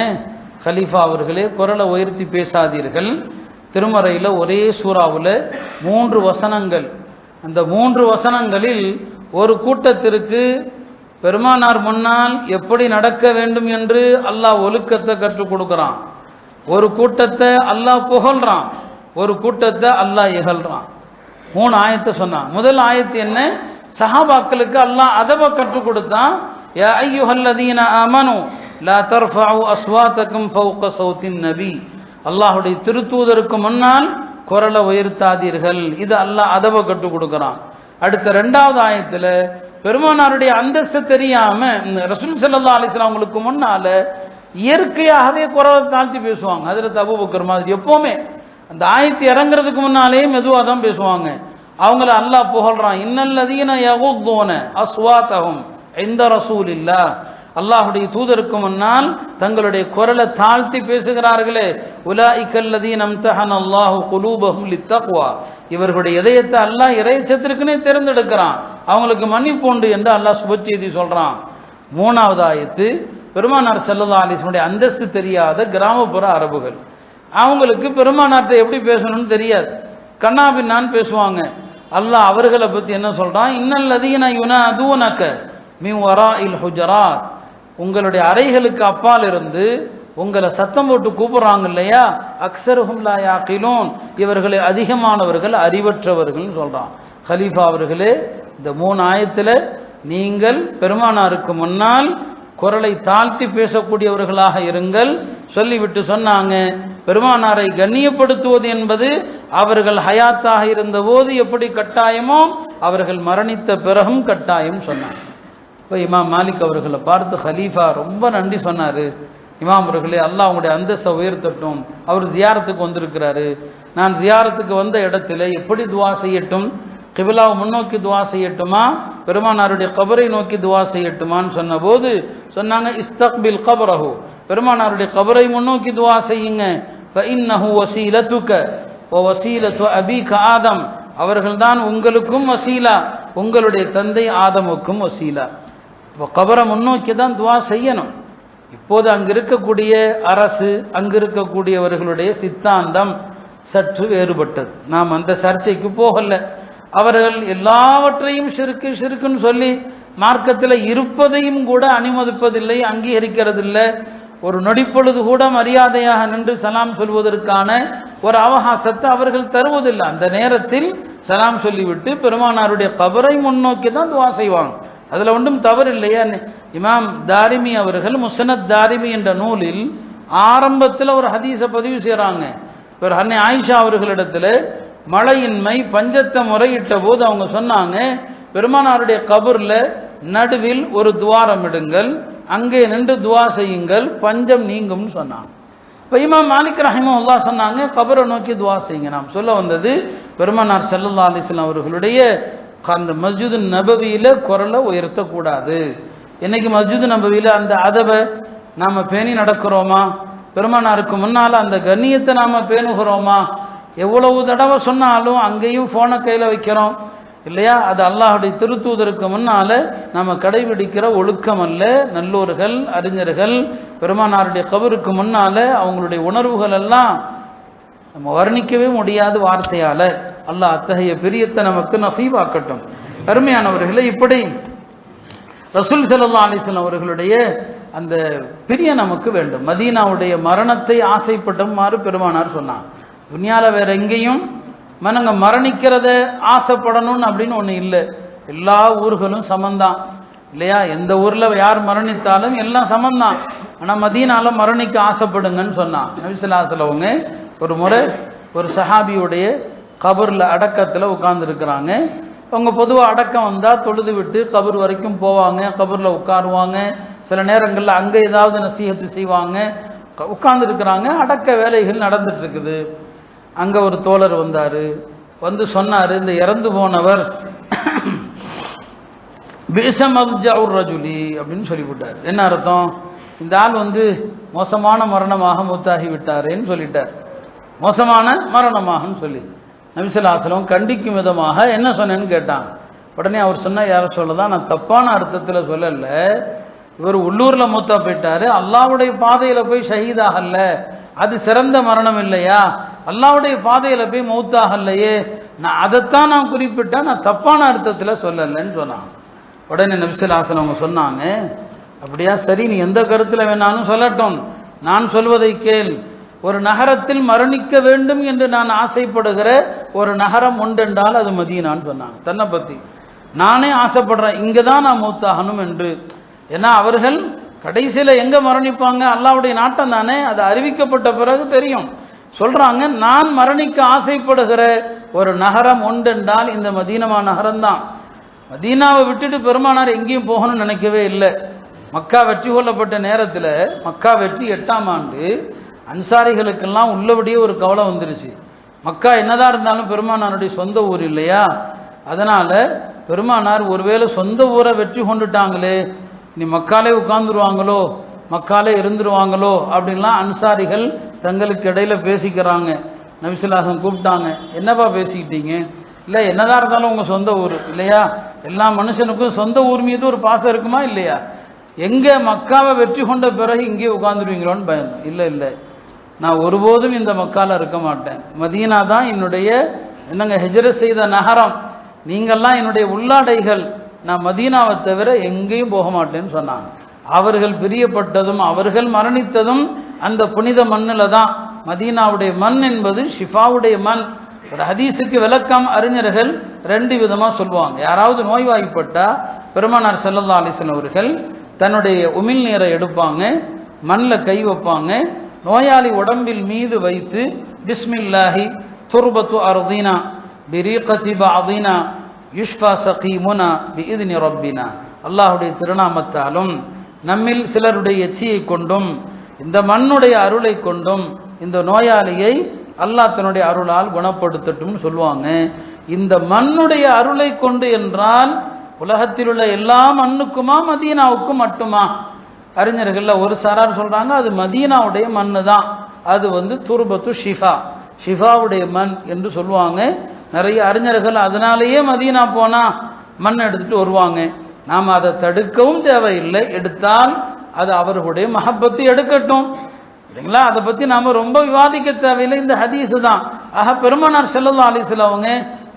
Speaker 1: ஹலீஃபா அவர்களே, குரலை உயர்த்தி பேசாதீர்கள். திருமறையில் ஒரே சூறாவில் 3 வசனங்கள், அந்த 3 வசனங்களில் ஒரு கூட்டத்திற்கு பெருமானார் முன்னால் எப்படி நடக்க வேண்டும் என்று அல்லாஹ் ஒழுக்கத்தை கற்றுக் கொடுக்கிறான். ஒரு கூட்டத்தை அல்லாஹ் புகழ்றான், ஒரு கூட்டத்தை அல்லாஹ் இகழ்றான். 3 ஆயத்தை சொன்னான். முதல் ஆயத்து என்ன? சஹாபாக்களுக்கு அல்லாஹ் அதப கற்றுக் கொடுத்தான். யா அய்யுஹல்லதீன ஆமனு லா தர்ஃபஉ அஸ்வாத்தகும் ஃபௌக ஸௌத்தின் நபி, அல்லாஹ்வுடைய திருத்தூதருக்கு முன்னால் குரலை உயர்த்தாதீர்கள். இது அல்லாஹ் அதப கற்றுக் கொடுக்கிறான். அடுத்த 2வது ஆயத்தில் பெருமானாருடைய அந்தஸ்து தெரியாம ரசூல் ஸல்லல்லாஹு அலைஹி வஸல்லம் அவங்களுக்கு முன்னால இயற்கையாகவே குரலை தாழ்த்தி பேசுவாங்க. ஹஜ்ரத் அபூபக்கர் மாதிரி எப்பவுமே அந்த ஆயத்து இறங்குறதுக்கு முன்னாலே மெதுவாக தான் பேசுவாங்க. அவங்கள அல்லாஹ் புகழ்றான். இன்னல்லதீன யகுதுன அஸ்வாத்தஹும் இன்த ரசூலில்லாஹ், அல்லாஹ்வுடைய தூதருக்கு முன்னால் தங்களுடைய குரலை தாழ்த்தி பேசுகிறார்களே, உலாயிகல்லதீன அம்தஹனல்லாஹு குலூபஹும் லித்தக்வா, இவர்களுடைய இதயத்தை அல்லாஹ் இறைச்சத்திற்குனே தேர்ந்தெடுக்கிறான், அவங்களுக்கு மன்னிப்பு உண்டு என்று அல்லாஹ் சுப செய்தி சொல்றான். 3வது ஆயத்து பெருமானார் ஸல்லல்லாஹு அலைஹி வஸல்லம் அந்தஸ்து தெரியாத கிராமப்புற அரபுகள், அவங்களுக்கு பெருமானார்ட்ட எப்படி பேசணும்னு தெரியாது, கண்ணாபின்னான்னு பேசுவாங்க. அல்லாஹ் அவர்களை பத்தி என்ன சொல்றான்? இன்னல்லதீன யுனாதூனக மின் வராஇல் ஹுஜராத், உங்களுடைய அறைகளுக்கு அப்பால் இருந்து உங்களை சத்தம் போட்டு கூப்பிடுறாங்க இல்லையா, அக்ஸருஹும் லா யாகிலூன், இவர்களை அதிகமானவர்கள் அறிவற்றவர்கள் சொல்றான். ஹலீஃபா அவர்களே, இந்த 3 ஆயத்தில் நீங்கள் பெருமானாருக்கு முன்னால் குரலை தாழ்த்தி பேசக்கூடியவர்களாக இருங்கள் சொல்லிவிட்டு சொன்னாங்க, பெருமானாரை கண்ணியப்படுத்துவது என்பது அவர்கள் ஹயாத்தாக இருந்த போது எப்படி கட்டாயமோ அவர்கள் மரணித்த பிறகும் கட்டாயம் சொன்னாங்க. இப்போ இமாம் மாலிக் அவர்களை பார்த்து ஹலீஃபா ரொம்ப நன்றி சொன்னார். இமாம் அவர்களே, அல்லாஹ் உங்களுடைய அந்தஸ்தை உயர்த்தட்டும், அவர் ஜியாரத்துக்கு வந்திருக்கிறாரு, நான் ஜியாரத்துக்கு வந்த இடத்துல எப்படி துவா செய்யட்டும், கிபிலாவை முன்னோக்கி துவா செய்யட்டுமா, பெருமானாருடைய கபரை நோக்கி துவா செய்யட்டுமான்னு சொன்னபோது சொன்னாங்க, இஸ்தக்பில் கபரஹு, பெருமானாருடைய கபரை முன்னோக்கி துவா செய்யுங்க. ஃபஇன்னஹு வஸீலத்துக வ வஸீலத்து அபீக ஆதம், அவர்கள்தான் உங்களுக்கும் வசீலா, உங்களுடைய தந்தை ஆதமுக்கும் வசீலா. இப்போ கபரை முன்னோக்கி தான் துவா செய்யணும். இப்போது அங்கு இருக்கக்கூடிய அரசு, அங்கு இருக்கக்கூடியவர்களுடைய சித்தாந்தம் சற்று வேறுபட்டது. நாம் அந்த சர்ச்சைக்கு போகல. அவர்கள் எல்லாவற்றையும் ஷிர்க்குன்னு சொல்லி மார்க்கத்தில் இருப்பதையும் கூட அனுமதிப்பதில்லை, அங்கீகரிக்கிறதில்லை. ஒரு நொடிப்பொழுது கூட மரியாதையாக நின்று சலாம் சொல்வதற்கான ஒரு அவகாசத்தை அவர்கள் தருவதில்லை. அந்த நேரத்தில் சலாம் சொல்லிவிட்டு பெருமானாருடைய கபரை முன்னோக்கி தான் துவா செய்வாங்க. அதில் ஒன்றும் தவறு இல்லையா? இமாம் தாரிமி அவர்கள் முஸ்னத் தாரிமி என்ற நூலில் ஆரம்பத்தில் ஒரு ஹதீஸை பதிவு செய்கிறாங்க. ஒரு அன்னை ஆயிஷா அவர்களிடத்தில் மழையின்மை பஞ்சத்தை முறையிட்ட போது அவங்க சொன்னாங்க, பெருமானாருடைய கபரில் நடுவில் ஒரு துவாரம் இடுங்கள், அங்கே நின்று துவா செய்யுங்கள், பஞ்சம் நீங்கும்னு சொன்னாங்க. இப்போ இமாம் மாலிக் ரஹிமஹுல்லாஹ் சொன்னாங்க, கபரை நோக்கி துவா செய்யுங்க. நாம் சொல்ல வந்தது, பெருமானார் ஸல்லல்லாஹு அலைஹி வஸல்லம் அவர்களுடைய அந்த மஸ்ஜிது நபவியில் குரலை உயர்த்தக்கூடாது. இன்னைக்கு மஸ்ஜிது நபவியில் அந்த அதபை நாம் பேணி நடக்கிறோமா? பெருமானாருக்கு முன்னால் அந்த கண்ணியத்தை நாம் பேணுகிறோமா? எவ்வளவு தடவை சொன்னாலும் அங்கேயும் ஃபோனை கையில் வைக்கிறோம் இல்லையா? அது அல்லாஹுடைய திருத்தூதருக்கு முன்னால் நம்ம கடைபிடிக்கிற ஒழுக்கம் அல்ல. நல்லோர்கள், அறிஞர்கள் பெருமானாருடைய கபருக்கு முன்னால் அவங்களுடைய உணர்வுகள் எல்லாம் நம்ம வர்ணிக்கவே முடியாத வார்த்தையால். அல்லாஹ் அத்தகைய பிரியத்தை நமக்கு நசீவாக்கட்டும். அருமையானவர்களே, இப்படி ரசூல் ஸல்லல்லாஹு அலைஹி வஸல்லம் அவர்களுடைய அந்த பிரிய நமக்கு வேண்டும். மதீனாவுடைய மரணத்தை ஆசைப்பட்டமாறு பெருமானார் சொன்னான். துனியாவில் வேற எங்கேயும் மனங்க மரணிக்கிறத ஆசைப்படணும்னு அப்படின்னு ஒன்று இல்லை. எல்லா ஊர்களும் சமந்தான் இல்லையா? எந்த ஊரில் யார் மரணித்தாலும் எல்லாம் சமந்தான். ஆனால் மதீனாவில் மரணிக்க ஆசைப்படுங்கன்னு சொன்னான் நபி ஸல்லல்லாஹு அலைஹி வஸல்லம். ஒரு முறை ஒரு சஹாபியுடைய கபரில் அடக்கத்தில் உட்கார்ந்துருக்கிறாங்க. அவங்க பொதுவாக அடக்கம் வந்தால் தொழுது விட்டு கபர் வரைக்கும் போவாங்க, கபரில் உட்காருவாங்க. சில நேரங்களில் அங்கே ஏதாவது நசீஹத்து செய்வாங்க. உட்கார்ந்துருக்கிறாங்க, அடக்க வேலைகள் நடந்துட்டுருக்குது. அங்கே ஒரு தோழர் வந்தார், வந்து சொன்னார், இந்த இறந்து போனவர் பிஸமத்ஜஉர் ரஜுலி அப்படின்னு சொல்லிவிட்டார். என்ன அர்த்தம்? இந்த ஆள் மோசமான மரணமாக மூத்தாகி விட்டாரேன்னு சொல்லிட்டார். மோசமான மரணமாகன்னு சொல்லி நபி ஸல்லல்லாஹு அலைஹி வஸல்லம் கண்டிக்கும் விதமாக என்ன சொன்னேன்னு கேட்டாங்க. உடனே அவர் சொன்ன, யார சொல்லதான், நான் தப்பான அர்த்தத்தில் சொல்லல, இவர் உள்ளூர்ல மூத்தா போயிட்டாரு, அல்லாஹ்வுடைய பாதையில போய் ஷஹீதாகல்ல, அது சிறந்த மரணம் இல்லையா? அல்லாஹ்வுடைய பாதையில போய் மௌத்தாகல்லையே, நான் அதைத்தான் நான் குறிப்பிட்டேன், நான் தப்பான அர்த்தத்தில் சொல்லலைன்னு சொன்னாங்க. உடனே நபி ஸல்லல்லாஹு அலைஹி வஸல்லம் அவங்க சொன்னாங்க, அப்படியா, சரி, நீ எந்த கருத்தில் வேணாலும் சொல்லட்டும், நான் சொல்வதை கேள். ஒரு நகரத்தில் மரணிக்க வேண்டும் என்று நான் ஆசைப்படுகிற ஒரு நகரம் உண்டென்றால் அது மதீனான்னு சொன்னாங்க. தன்னை பற்றி நானே ஆசைப்படுறேன், இங்கே தான் நான் மூத்தாகணும் என்று. ஏன்னா அவர்கள் கடைசியில் எங்கே மரணிப்பாங்க? அல்லாஹ்வுடைய நாட்டம் தானே, அது அறிவிக்கப்பட்ட பிறகு தெரியும். சொல்றாங்க, நான் மரணிக்க ஆசைப்படுகிற ஒரு நகரம் உண்டென்றால் இந்த மதீனா நகரம் தான். மதீனாவை விட்டுட்டு பெருமானார் எங்கேயும் போகணும்னு நினைக்கவே இல்லை. மக்கா வெற்றி கொள்ளப்பட்ட நேரத்தில், மக்கா வெற்றி 8ஆம் ஆண்டு, அன்சாரிகளுக்கெல்லாம் உள்ளபடியே ஒரு கவலை வந்துருச்சு. மக்கா என்னதான் இருந்தாலும் பெருமானாருடைய சொந்த ஊர் இல்லையா? அதனால பெருமானார் ஒருவேளை சொந்த ஊரை வெற்றி கொண்டுட்டாங்களே, நீ மக்காலே உட்கார்ந்துருவாங்களோ, மக்காலே இருந்துருவாங்களோ அப்படின்லாம் அன்சாரிகள் தங்களுக்கு இடையில பேசிக்கிறாங்க. நபி ஸல்லல்லாஹு அலைஹி வஸல்லம் கூப்பிட்டாங்க, என்னப்பா பேசிக்கிட்டீங்க? இல்லை, என்னதான் இருந்தாலும் உங்கள் சொந்த ஊர் இல்லையா? எல்லா மனுஷனுக்கும் சொந்த ஊர் மீது ஒரு பாசம் இருக்குமா இல்லையா? எங்கே மக்காவை வெற்றி கொண்ட பிறகு இங்கே உட்கார்ந்துருவீங்களோன்னு பயம். இல்லை இல்லை, நான் ஒருபோதும் இந்த மக்கால இருக்க மாட்டேன். மதீனா தான் என்னுடைய ஹிஜ்ரத் செய்த நகரம், நீங்கள்லாம் என்னுடைய உள்ளாடைகள், நான் மதீனாவை தவிர எங்கேயும் போக மாட்டேன்னு சொன்னாங்க. அவர்கள் பிரியப்பட்டதும் அவர்கள் மரணித்ததும் அந்த புனித மண்ணில் தான். மதீனாவுடைய மண் என்பது ஷிஃபாவுடைய மண். ஒரு ஹதீஸுக்கு விளக்கம் அறிஞர்கள் 2 விதமாக சொல்லுவாங்க. யாராவது நோய்வாய்ப்பட்டா பெருமானார் ஸல்லல்லாஹு அலைஹி வஸல்லம் அவர்கள் தன்னுடைய உமிழ் நீரை எடுப்பாங்க, மண்ணில் கை வைப்பாங்க, நோயாளி உடம்பில் மீது வைத்து பிஸ்மில்லாஹி துர்பத்து அர்தீனா பிரீகதி பஅதீனா யுஷ்ஃபா சகீமுனா பிஇذن ரப்பினா, அல்லாஹ்வுடைய திருநாமத்தாலும் நம்மில் சிலருடைய எச்சியை கொண்டும் இந்த மண்ணுடைய அருளை கொண்டும் இந்த நோயாளியை அல்லாஹ் தன்னுடைய அருளால் குணப்படுத்தட்டும்னு சொல்லுவாங்க. இந்த மண்ணுடைய அருளை கொண்டு என்றால் உலகத்தில் உள்ள எல்லா மண்ணுக்குமா மதீனாவுக்கும் மட்டுமா? அறிஞர்கள் ஒரு சாரார் சொல்றாங்க, அது மதீனாவுடைய மண்ணு தான், அது துர்பத்து ஷிஃபா, ஷிஃபாவுடைய மண் என்று சொல்லுவாங்க. நிறைய அறிஞர்கள் அதனாலேயே மதீனா போனா மண் எடுத்துட்டு வருவாங்க. நாம் அதை தடுக்கவும் தேவையில்லை, எடுத்தால் அது அவர்களுடைய மஹப்பத்தை எடுக்கட்டும் இல்லைங்களா? அதை பற்றி நாம் ரொம்ப விவாதிக்க தேவையில்லை, இந்த ஹதீஸ் தான். ஆக பெருமானார் ஸல்லல்லாஹு அலைஹி வஸல்லம் அவங்க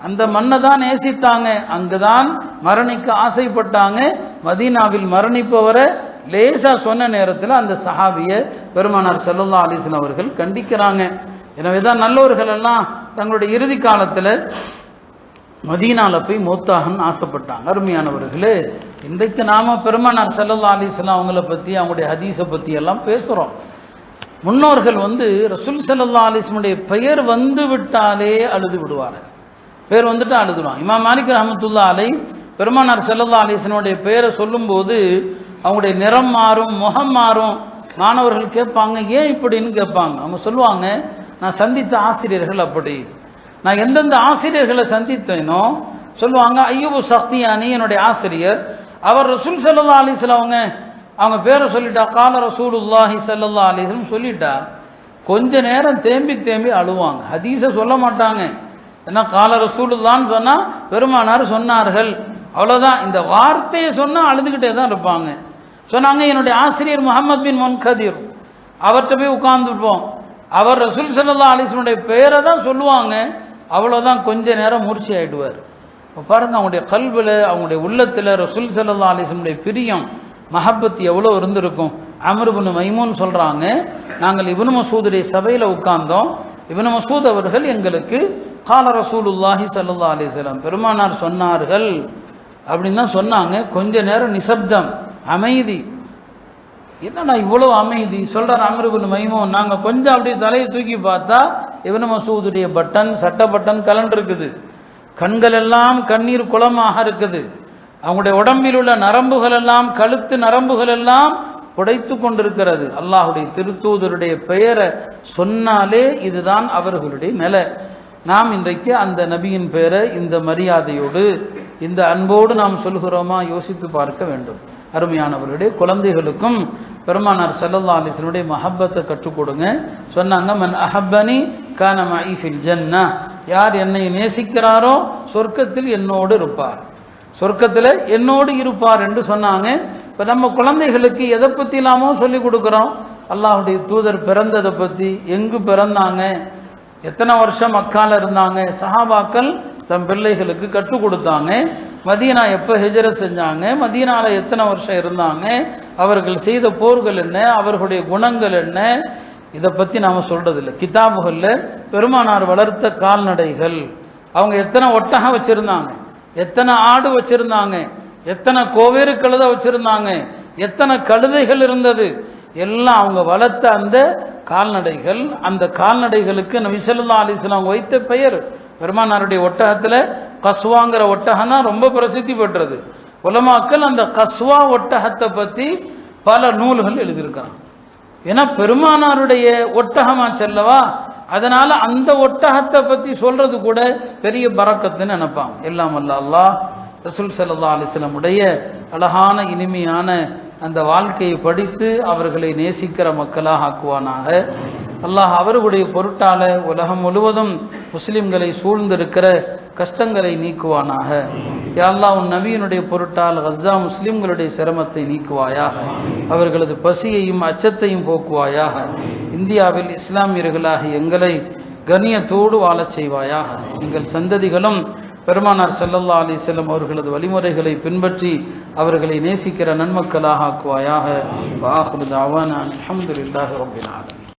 Speaker 1: அந்த மண்ணை தான் நேசித்தாங்க, அங்குதான் மரணிக்க ஆசைப்பட்டாங்க. மதீனாவில் மரணிப்பவரை லேசா சொன்ன நேரத்தில் அந்த சஹாபியை பெருமானார் ஸல்லல்லாஹு அலைஹி வஸல்லம் அவர்கள் கண்டிக்கிறாங்க. எனவே தான் நல்லவர்கள் எல்லாம் தங்களுடைய இறுதி காலத்தில் மதீனால போய் மௌத்தாகன்னு ஆசைப்பட்டாங்க. அருமையானவர்களே, இன்றைக்கு நாம பெருமானார் ஸல்லல்லாஹு அலைஹி வஸல்லம் அவங்கள பற்றி, அவங்களுடைய ஹதீஸை பற்றி எல்லாம் பேசுகிறோம். முன்னோர்கள் ரசூல் ஸல்லல்லாஹு அலைஹி வஸல்லம் பெயர் வந்து விட்டாலே அழுது விடுவார். பேர் வந்துட்டு அழுதுடுவாங்க. இமாம் மாலிக் ரஹ்மத்துல்லாஹி அலைஹி பெருமானார் ஸல்லல்லாஹு அலைஹி வஸல்லம் பெயரை சொல்லும்போது அவங்களுடைய நிறம் மாறும், முகம் மாறும். மாணவர்கள் கேட்பாங்க, ஏன் இப்படின்னு கேட்பாங்க. அவங்க சொல்லுவாங்க, நான் சந்தித்த ஆசிரியர்கள் அப்படி, நான் எந்தெந்த ஆசிரியர்களை சந்தித்தேனோ சொல்லுவாங்க. ஐயூப் சக்தியானி என்னுடைய ஆசிரியர், அவர் ரசூல் ஸல்லல்லாஹு அலைஹி வஸல்லம் அவங்க பேரை சொல்லிட்டா, கால ரசூலுல்லாஹி ஸல்லல்லாஹு அலைஹி வஸல்லம் சொல்லிட்டா கொஞ்ச நேரம் தேம்பி தேம்பி அழுவாங்க. ஹதீஸை சொல்ல மாட்டாங்க. ஏன்னா கால ரசூலுல்லான்னு சொன்னா பெருமானார் சொன்னார்கள், அவ்வளோதான். இந்த வார்த்தையை சொன்னால் அழுதுகிட்டே தான் இருப்பாங்க. சொன்னாங்க, என்னுடைய ஆசிரியர் முஹம்மது பின் முன்கதிர், அவர்கிட்ட போய் உட்கார்ந்துருப்போம். அவர் ரசூல் ஸல்லல்லாஹு அலைஹி வஸல்லம் பெயரை தான் சொல்லுவாங்க, அவ்வளோதான், கொஞ்ச நேரம் மூர்ச்சி ஆயிடுவார். இப்போ பாருங்க, அவங்களுடைய கல்வியில், அவங்களுடைய உள்ளத்தில் ரசூல் ஸல்லல்லாஹு அலைஹி வஸல்லம் பிரியம், மஹப்பத் எவ்வளோ இருந்திருக்கும். அம்ர் இப்னு மைமூன் சொல்கிறாங்க, நாங்கள் இப்னு மசூதுடைய சபையில் உட்கார்ந்தோம். இப்னு மசூத் அவர்கள் எங்களுக்கு கால ரசூலுல்லாஹி ஸல்லல்லாஹு அலைஹி வஸல்லம், பெருமானார் சொன்னார்கள் அப்படின்னு தான் சொன்னாங்க. கொஞ்ச நேரம் நிசப்தம், அமைதி. என்னன்னா இவ்வளோ அமைதி சொல்கிறார் அம்ர் இப்னு மைமூன். நாங்கள் கொஞ்சம் அப்படியே தலையை தூக்கி பார்த்தா இப்னு மசூதுடைய பட்டன், சட்ட பட்டன் கலண்டிருக்குது. கண்கள் எல்லாம் கண்ணீர் குளமாக இருக்குது. அவங்களுடைய உடம்பில் உள்ள நரம்புகள் எல்லாம், கழுத்து நரம்புகள் எல்லாம் புடைத்து கொண்டிருக்கிறது. அல்லாஹுடைய திருத்தூதருடைய பெயரை சொன்னாலே இதுதான் அவர்களுடைய நிலை. நாம் இன்றைக்கு அந்த நபியின் பெயரை இந்த மரியாதையோடு இந்த அன்போடு நாம் சொல்கிறோமா? யோசித்து பார்க்க வேண்டும். அருமையானவர்களுடைய குழந்தைகளுக்கும் பெருமானார் ஸல்லல்லாஹு அலைஹி வஸல்லம் மஹப்பத்தை கற்றுக் கொடுங்க. சொன்னாங்க, மன் அஹப்பனி கான மஇ ஃபில் ஜன்னah, யார் என்னை நேசிக்கிறாரோ சொர்க்கத்தில் என்னோடு இருப்பார், சொர்க்கத்தில் என்னோடு இருப்பார் என்று சொன்னாங்க. இப்போ நம்ம குழந்தைகளுக்கு எதை பற்றி இல்லாமோ சொல்லிக் கொடுக்குறோம். அல்லாஹ்வுடைய தூதர் பிறந்ததை பற்றி, எங்கு பிறந்தாங்க, எத்தனை வருஷம் மக்கால இருந்தாங்க, சஹாபாக்கள் தம் பிள்ளைகளுக்கு கற்றுக் கொடுத்தாங்க. மதீனா எப்போ ஹிஜ்ரத் செஞ்சாங்க, மதீனால எத்தனை வருஷம் இருந்தாங்க, அவர்கள் செய்த போர்கள் என்ன, அவர்களுடைய குணங்கள் என்ன, இதை பற்றி நாம் சொல்றதில்லை. கிதாபுகளில் பெருமானார் வளர்த்த கால்நடைகள், அவங்க எத்தனை ஒட்டகம் வச்சிருந்தாங்க, எத்தனை ஆடு வச்சிருந்தாங்க, எத்தனை கோவேறு கழுதை வச்சிருந்தாங்க, எத்தனை கழுதைகள் இருந்தது, எல்லாம் அவங்க வளர்த்த அந்த கால்நடைகள். அந்த கால்நடைகளுக்கு நபி ஸல்லல்லாஹு அலைஹி வஸல்லம் வைத்த பெயர். பெருமானாருடைய ஒட்டகத்தில் கஸ்வாங்கிற ஒட்டகம்னா ரொம்ப பிரசித்தி பெற்றது. உலமாக்கள் அந்த கஸ்வா ஒட்டகத்தை பற்றி பல நூல்கள் எழுதியிருக்காங்க. ஏன்னா பெருமானாருடைய ஒட்டகமா செல்லவா, அதனால அந்த ஒட்டகத்தை பற்றி சொல்றது கூட பெரிய பரக்கத்துன்னு நினைப்பாங்க. எல்லாம் அல்ல அல்லாஹ் ரசூல் ஸல்லல்லாஹு அலைஹி வஸல்லம் உடைய அழகான இனிமையான அந்த வாழ்க்கையை படித்து அவர்களை நேசிக்கிற மக்களாக ஆக்குவானாக. அல்லாஹ் அவர்களுடைய பொருட்டால உலகம் முழுவதும் முஸ்லிம்களை சூழ்ந்திருக்கிற கஷ்டங்களை நீக்குவானாக. யா அல்லாஹ், உன் நபியினுடைய பொருட்டால் கஸ்ஸா முஸ்லிம்களுடைய சிரமத்தை நீக்குவாயாக, அவர்களது பசியையும் அச்சத்தையும் போக்குவாயாக. இந்தியாவில் இஸ்லாமியர்களாக எங்களை கண்ணியத்தோடு வாழச் செய்வாயாக. எங்கள் சந்ததிகளும் பெருமானார் ஸல்லல்லாஹு அலைஹி வஸல்லம் அவர்களது வழிமுறைகளை பின்பற்றி அவர்களை நேசிக்கிற நன்மக்களாக ஆக்குவாயாக. வ ஆகிரு தஅவானா அல்ஹம்துலில்லாஹி ரப்பில் ஆலமீன்.